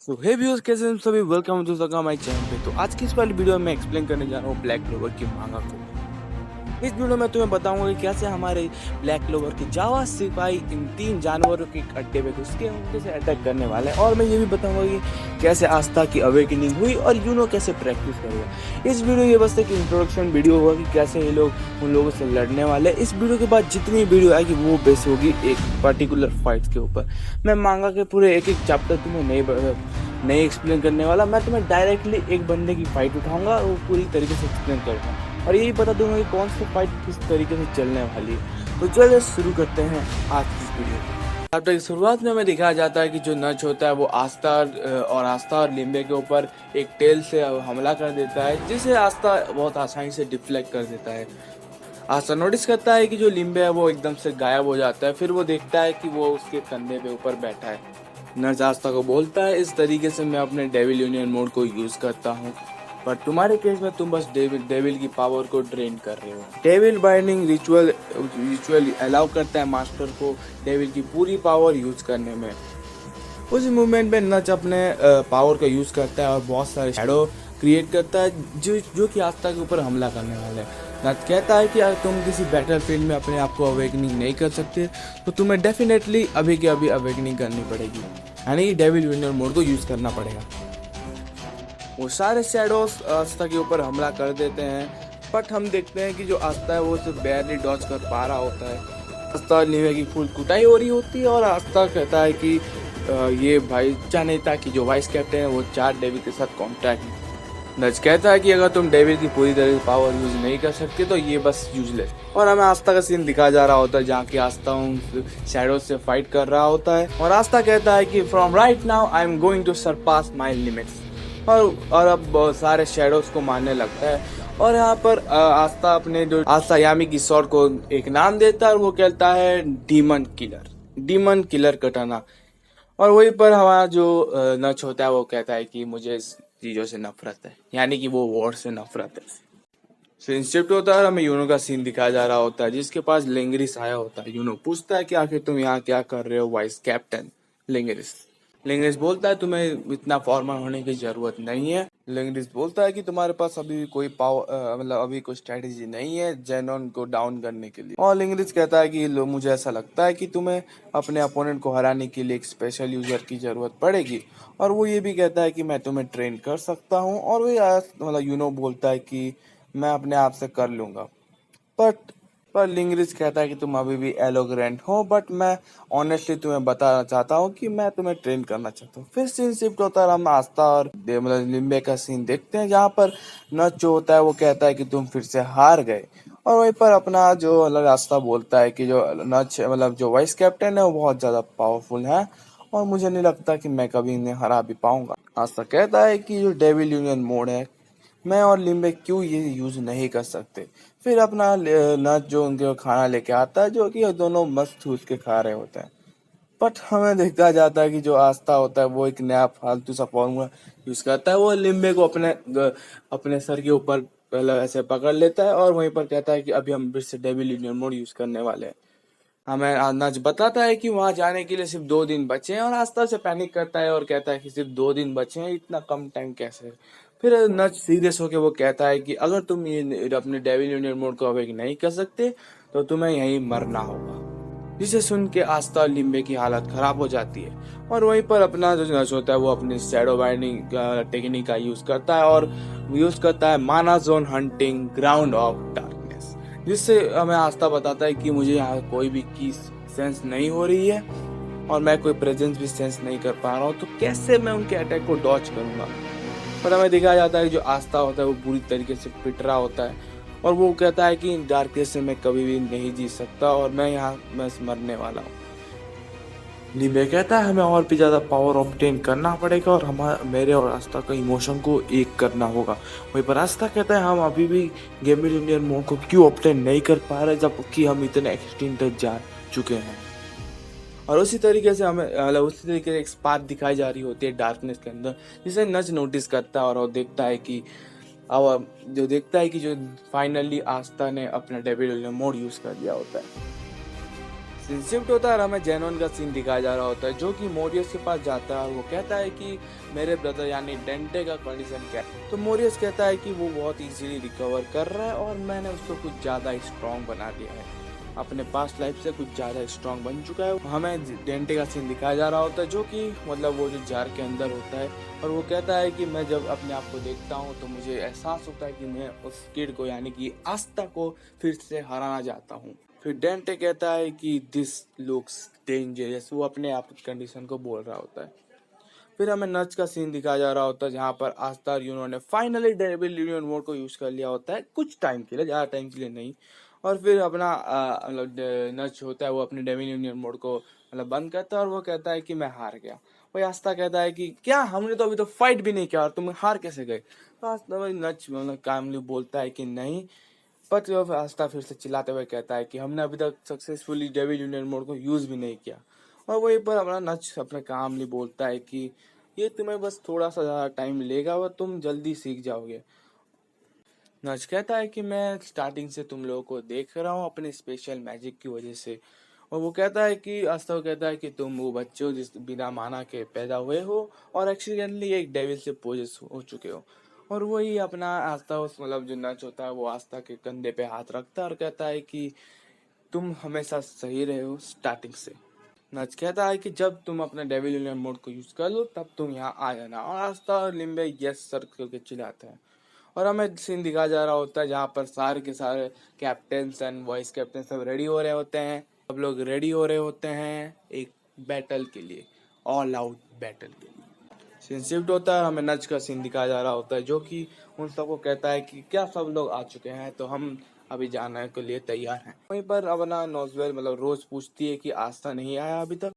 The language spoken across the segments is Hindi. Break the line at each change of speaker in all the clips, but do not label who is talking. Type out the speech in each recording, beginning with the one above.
सो हे व्यूअर्स, कैसे हैं सभी। वेलकम टू माय चैनल पे। तो आज की इस वाली वीडियो में मैं एक्सप्लेन करने जा रहा हूँ ब्लैक क्लोवर की मांगा को। इस वीडियो में तुम्हें बताऊंगा कि कैसे हमारे ब्लैक क्लोवर के जावा सिपाही इन 3 जानवरों के अड्डे पे घुस के उनके से अटैक करने वाले हैं। और मैं ये भी बताऊंगा कि कैसे आस्था की अवेकनिंग हुई और यूनो कैसे प्रैक्टिस करेगा। इस वीडियो ये बस एक इंट्रोडक्शन वीडियो होगा कि कैसे ये लोग उन लोगों से लड़ने वाले। इस वीडियो के बाद जितनी वीडियो आएगी वो बेस होगी एक पर्टिकुलर फाइट के ऊपर। मैं मांगा के पूरे एक एक चैप्टर तुम्हें नहीं एक्सप्लेन करने वाला। मैं तुम्हें डायरेक्टली एक बंदे की फाइट उठाऊंगा और वो पूरी तरीके से एक्सप्लेन करूँगा और यही बता दूंगा कि कौन सी फाइट किस तरीके से चलने वाली है। तो चलिए शुरू करते हैं आज की इस वीडियो। चैप्टर की शुरुआत में हमें दिखाया जाता है कि जो नच होता है वो आस्था और लिम्बे के ऊपर एक टेल से हमला कर देता है, जिसे आस्था बहुत आसानी से डिफ्लेक्ट कर देता है। आस्था नोटिस करता है कि जो लिम्बे है वो एकदम से गायब हो जाता है। फिर वो देखता है कि वो उसके कंधे पे ऊपर बैठा है। नर्स आस्था को बोलता है, इस तरीके से मैं अपने डेविल यूनियन मोड को यूज करता हूँ, पर तुम्हारे केस में तुम बस डेविल की पावर को ड्रेन कर रहे हो। डेविल बाइंडिंग रिचुअल अलाउ करता है मास्टर को डेविल की पूरी पावर यूज करने में। उस मूवमेंट में नच अपने पावर का यूज करता है और बहुत सारे शैडो क्रिएट करता है जो कि आस्था के ऊपर हमला करने वाले हैं। नच कहता है कि अगर तुम किसी बैटलफील्ड में अपने आप को अवेकनिंग नहीं कर सकते तो तुम्हें डेफिनेटली अभी के अभी अवेकनिंग करनी पड़ेगी, यानी कि डेविल यूनियन मोड को यूज करना पड़ेगा। वो सारे शैडोस आस्था के ऊपर हमला कर देते हैं, बट हम देखते हैं कि जो आस्था है वो सिर्फ बैरली डॉज कर पा रहा होता है। आस्था लीवे की फुल कुटाई हो रही होती है और आस्था कहता है कि ये भाई नहीं था कि जो वाइस कैप्टन है वो 4 डेविल के साथ कॉन्ट्रैक्ट। नच कहता है कि अगर तुम डेविल की पूरी तरह से पावर यूज नहीं कर सकते तो ये बस यूजलेस। और हमें आस्था का सीन दिखाया जा रहा होता है जहाँ की आस्था उन शैडो से फाइट कर रहा होता है और आस्था कहता है कि from right now I am going to surpass my limits. और अब बहुत सारे शैडोज को मारने लगता है। और यहाँ पर आस्था अपने जो आस्था यामी की शॉट को एक नाम देता है और वो कहता है डीमन किलर कटाना। और वहीं पर हमारा जो नच होता है वो कहता है कि मुझे इस चीजों से नफरत है, यानी कि वो वॉर से नफरत है। फिर इंस्टेप्ट होता है और हमें यूनो का सीन दिखाया जा रहा होता है जिसके पास लिंगरिस आया होता है। यूनो पूछता है कि आखिर तुम यहाँ क्या कर रहे हो वाइस कैप्टन लिंगरिस बोलता है तुम्हें इतना फॉर्मल होने की जरूरत नहीं है। लिंगरिस बोलता है कि तुम्हारे पास अभी भी कोई पावर मतलब अभी कोई स्ट्रेटेजी नहीं है जेनॉन को डाउन करने के लिए। और लिंगरिस कहता है कि मुझे ऐसा लगता है कि तुम्हें अपने अपोनेंट को हराने के लिए एक स्पेशल यूजर की जरूरत पड़ेगी। और वो ये भी कहता है कि मैं तुम्हें ट्रेन कर सकता हूँ। और वो मतलब यूनो बोलता है कि मैं अपने आप से कर लूंगा। बट पर लिंगरिस कहता है कि तुम अभी भी एलोग्रेंट हो, बट मैं ऑनेस्टली तुम्हें बताना चाहता हूँ कि मैं तुम्हें ट्रेन करना चाहता हूँ। फिर सीन शिफ्ट होता है, हम आस्था और मतलब लिम्बे का सीन देखते हैं जहाँ पर नच जो होता है वो कहता है कि तुम फिर से हार गए। और वहीं पर अपना जो मतलब आस्था बोलता है कि जो नच मतलब जो वाइस कैप्टन है वो बहुत ज्यादा पावरफुल है और मुझे नहीं लगता कि मैं कभी इन्हें हरा भी पाऊंगा। आस्था कहता है कि जो डेविल यूनियन मोड है मैं और लिम्बे क्यों ये यूज नहीं कर सकते। फिर अपना नच जो उनके खाना लेके आता है जो कि दोनों मस्त ठूस के खा रहे होते हैं। बट हमें देखा जाता है कि जो आस्था होता है वो एक नया फालतू सा फॉर्मूला यूज करता है। वो लिम्बे को अपने सर के ऊपर पहले ऐसे पकड़ लेता है और वहीं पर कहता है कि अभी हम फिर से डेविल यूनियन मोड यूज करने वाले हैं। हमें नच बताता है कि वहां जाने के लिए सिर्फ 2 दिन बचे हैं और आस्था से पैनिक करता है और कहता है कि सिर्फ 2 दिन बचे हैं, इतना कम टाइम कैसे। फिर नच सीरियस होकर वो कहता है कि अगर तुम ये अपने डेविल यूनियन मोड को अवेक नहीं कर सकते तो तुम्हें यहीं मरना होगा। जिसे सुन के आस्था और लिम्बे की हालत खराब हो जाती है। और वहीं पर अपना जो नच होता है वो अपनी शैडो बाइंडिंग टेक्निक का यूज करता है और यूज करता है माना zone hunting ground of darkness, जिससे हमें आस्था बताता है कि मुझे यहाँ कोई भी की सेंस नहीं हो रही है और मैं कोई प्रेजेंस भी सेंस नहीं कर पा रहा हूँ, तो कैसे मैं उनके अटैक को डॉच करूंगा। पर हमें दिखाया जाता है कि जो आस्था होता है वो पूरी तरीके से पिट रहा होता है और वो कहता है कि डार्कनेस से मैं कभी भी नहीं जी सकता और मैं यहाँ बस मरने वाला हूँ। लिम्बे कहता है हमें और भी ज्यादा पावर ऑब्टेन करना पड़ेगा और हमारे मेरे और आस्था का इमोशन को एक करना होगा। वहीं पर आस्था कहता है हम अभी भी गेम इंडियन मोड को क्यों ऑब्टेन नहीं कर पा रहे जबकि हम इतने एक्सट्रीम तक जा चुके हैं। और उसी तरीके से हमें मतलब उसी तरीके से एक स्पार्क दिखाई जा रही होती है डार्कनेस के अंदर, जिसे नच नोटिस करता है और वो देखता है कि अब जो देखता है कि जो फाइनली आस्था ने अपना डेविल मोड यूज कर दिया होता है। सीन शिफ्ट होता है और हमें जेनोन का सीन दिखाया जा रहा होता है, जो कि मोरियस के पास जाता है और वो कहता है कि मेरे ब्रदर यानी डेंटे का कंडीशन क्या है। तो मोरियस कहता है कि वो बहुत इजीली रिकवर कर रहा है और मैंने उसको कुछ ज़्यादा स्ट्रॉन्ग बना दिया है, अपने पास्ट लाइफ से कुछ ज़्यादा स्ट्रॉन्ग बन चुका है। हमें डेंटे का सीन दिखाया जा रहा होता है, जो कि मतलब वो जो जार के अंदर होता है, और वो कहता है कि मैं जब अपने आप को देखता हूँ तो मुझे एहसास होता है कि मैं उस किड को यानी कि आस्था को फिर से हराना चाहता हूँ। फिर डेंटे कहता है कि दिस लुक्स डेंजरस, वो अपने आप की कंडीशन को बोल रहा होता है। फिर हमें नच का सीन दिखाया जा रहा होता है, जहाँ पर आस्था और यूनो ने फाइनली डेविल यूनियन मोड को यूज कर लिया होता है, कुछ टाइम के लिए, ज़्यादा टाइम के लिए नहीं। और फिर अपना मतलब नच होता है, वो अपने डेविल यूनियन मोड को मतलब बंद करता है और वो कहता है कि मैं हार गया। वही आस्था कहता है कि क्या, हमने तो अभी तो फाइट भी नहीं किया और तुम हार कैसे गए। तो आस्था वही नच मतलब कामली बोलता है कि नहीं, बट आस्था फिर से चिल्लाते हुए कहता है कि हमने अभी तक सक्सेसफुली डेविल यूनियन मोड को यूज भी नहीं किया। और वहीं पर अपना नच अपने कामली बोलता है कि ये तुम्हें बस थोड़ा सा ज़्यादा टाइम लेगा और तुम जल्दी सीख जाओगे। नच कहता है कि मैं स्टार्टिंग से तुम लोगों को देख रहा हूँ अपने स्पेशल मैजिक की वजह से। और वो कहता है कि आस्था कहता है कि तुम वो बच्चे हो जिस बिना माना के पैदा हुए हो और एक्सीडेंटली एक डेविल से पोजेस हो चुके हो। और वही अपना आस्था उस मतलब जो नच होता है वो आस्था के कंधे पे हाथ रखता है और कहता है कि तुम हमेशा सही रहे हो स्टार्टिंग से। नच कहता है कि जब तुम अपने डेविल यूनियन मोड को यूज कर लो तब तुम यहाँ आ जाना। और आस्था और लिम्बे यस सर करके चिल्लाते हैं और हमें सीन दिखाया जा रहा होता है जहाँ पर सारे के सारे कैप्टन्स एंड वाइस कैप्टन सब रेडी हो रहे होते हैं। सब लोग रेडी हो रहे होते हैं एक बैटल के लिए, ऑल आउट बैटल के लिए। सीन शिफ्ट होता है, हमें नच का सीन दिखाया जा रहा होता है, जो कि उन सबको कहता है कि क्या सब लोग आ चुके हैं, तो हम अभी जाने के लिए तैयार हैं। वहीं पर अपना नोजवेल मतलब रोज पूछती है कि आस्था नहीं आया अभी तक।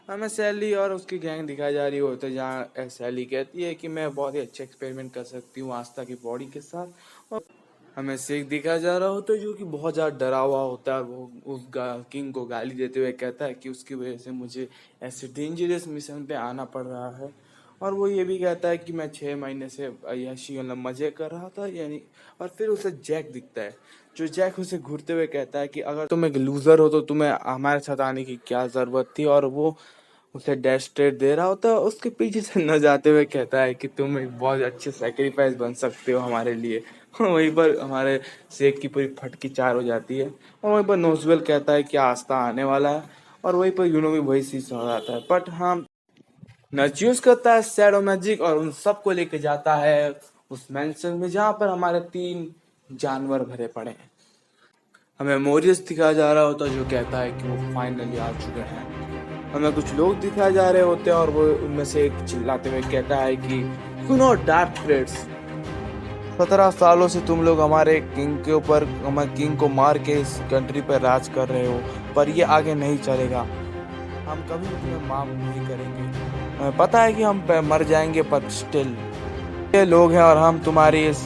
हमें सैली और उसकी गैंग दिखाई जा रही होती है, जहाँ सैली कहती है कि मैं बहुत ही अच्छे एक्सपेरिमेंट कर सकती हूँ आस्था की बॉडी के साथ। और हमें शेख दिखाया जा रहा होता है, जो कि बहुत ज़्यादा डरा हुआ होता है। वो उस किंग को गाली देते हुए कहता है कि उसकी वजह से मुझे ऐसे डेंजरस मिशन पे आना पड़ रहा है। और वो ये भी कहता है कि मैं 6 महीने से अय्याशी मतलब मजे कर रहा था यानी। और फिर उसे जैक दिखता है, जो जैक उसे घूरते हुए कहता है कि अगर तुम एक लूजर हो तो तुम्हें हमारे साथ आने की क्या जरूरत थी। और वो उसे डैश स्ट्रेट दे रहा होता है, उसके पीछे से न जाते हुए कहता है कि तुम एक बहुत अच्छे सेक्रीफाइस बन सकते हो हमारे लिए। वहीं पर हमारे शेख की पूरी फटकी चार हो जाती है। और वहीं पर नोजवेल कहता है कि आस्था आने वाला है। और वहीं पर यूनो भी वही चीज हो जाता है, बट हाँ नच यूज करता है शैडो मैजिक और उन सबको लेके जाता है उस मैंशन में, जहाँ पर हमारे 3 जानवर भरे पड़े हैं। हमें मोरियस दिखाया जा रहा होता है, जो कहता है कि वो फाइनली आ चुके हैं। हमें कुछ लोग दिखाए जा रहे होते हैं और वो उनमें से एक चिल्लाते हुए कहता है कि सुनो डार्क फ्रेंड्स, 17 सालों से तुम लोग हमारे किंग के ऊपर, हमारे किंग को मार के इस कंट्री पर राज कर रहे हो, पर ये आगे नहीं चलेगा। हम कभी भी तुम्हें माफ नहीं करेंगे। हमें पता है कि हम मर जाएंगे, पर स्टिल ये लोग हैं और हम तुम्हारी इस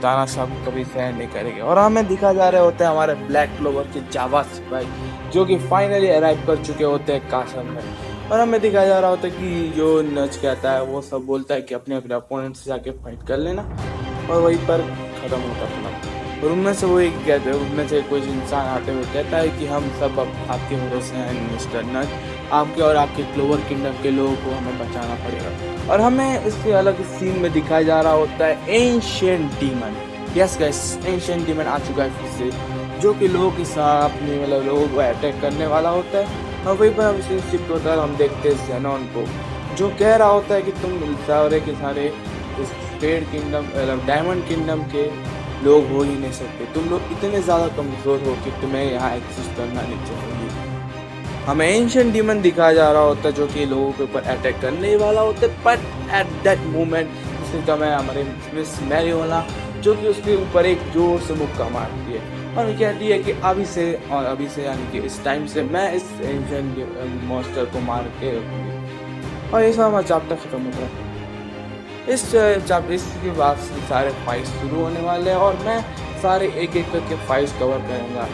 तानाशाह को कभी सहन नहीं करेंगे। और हमें दिखा जा रहे होते हैं हमारे ब्लैक क्लोवर के जावा सिपाही, जो कि फाइनली अराइव कर चुके होते हैं कासल में। और हमें दिखाया जा रहा होता है कि जो नच कहता है वो सब बोलता है कि अपने अपने अपोनेंट से जाके फाइट कर लेना, और वहीं पर खत्म होता फिल्म। और उनमें से वो एक कहते हैं, उनमें से कुछ इंसान आते हुए कहता है कि हम सब अब आपके भरोसे हैं मिस्टर नच, आपके और आपके क्लोवर किंगडम के लोगों को हमें बचाना पड़ेगा। और हमें इससे अलग सीन में दिखाया जा रहा होता है ancient demon. Yes guys, ancient demon आ चुका है फिर से, जो कि लोगों के साथ अपने मतलब लोगों को अटैक करने वाला होता है। और वहीं पर हम सीन शिफ्ट होता है, हम देखते हैं जेनॉन को, जो कह रहा होता है कि तुम सारे के सारे इस स्पेड किंगडम मतलब डायमंड किंगडम के लोग हो ही नहीं सकते, तुम लोग इतने ज़्यादा कमज़ोर हो कि तुम्हें यहाँ एग्जिस्ट करना नहीं चाहिए। हमें एंशिएंट डीमन दिखाया जा रहा होता है, जो कि लोगों के ऊपर अटैक करने ही वाला होता है, बट एट दैट मोमेंट उसके समय हमारे मिस मैरियोना, जो कि उसके ऊपर एक जोर से मुक्का मारती है और कहती है कि अभी से और अभी से यानी कि इस टाइम से मैं इस एंशिएंट मॉन्स्टर को मार के रखूंगी। और ऐसा हमारा चैप्टर खत्म होता है। इस चैप्टर इसके बाद से सारे फाइट्स शुरू होने वाले हैं और मैं सारे एक एक करके फाइट्स कवर करूँगा।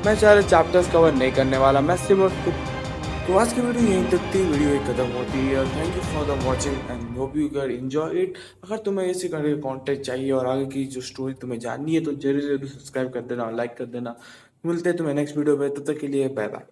मैं सारे चैप्टर्स कवर नहीं करने वाला, मैं सिर्फ और सिर्फ। तो आज की वीडियो यहीं तक थी, वीडियो एक खत्म होती है। Thank you for the watching and hope you can enjoy it. अगर तुम्हें ऐसे करके कंटेंट चाहिए और आगे की जो स्टोरी तुम्हें जाननी है तो जरूर जरूर सब्सक्राइब कर देना और लाइक कर देना। मिलते हैं तुम्हें नेक्स्ट वीडियो में, तब तक के लिए बाय बाय।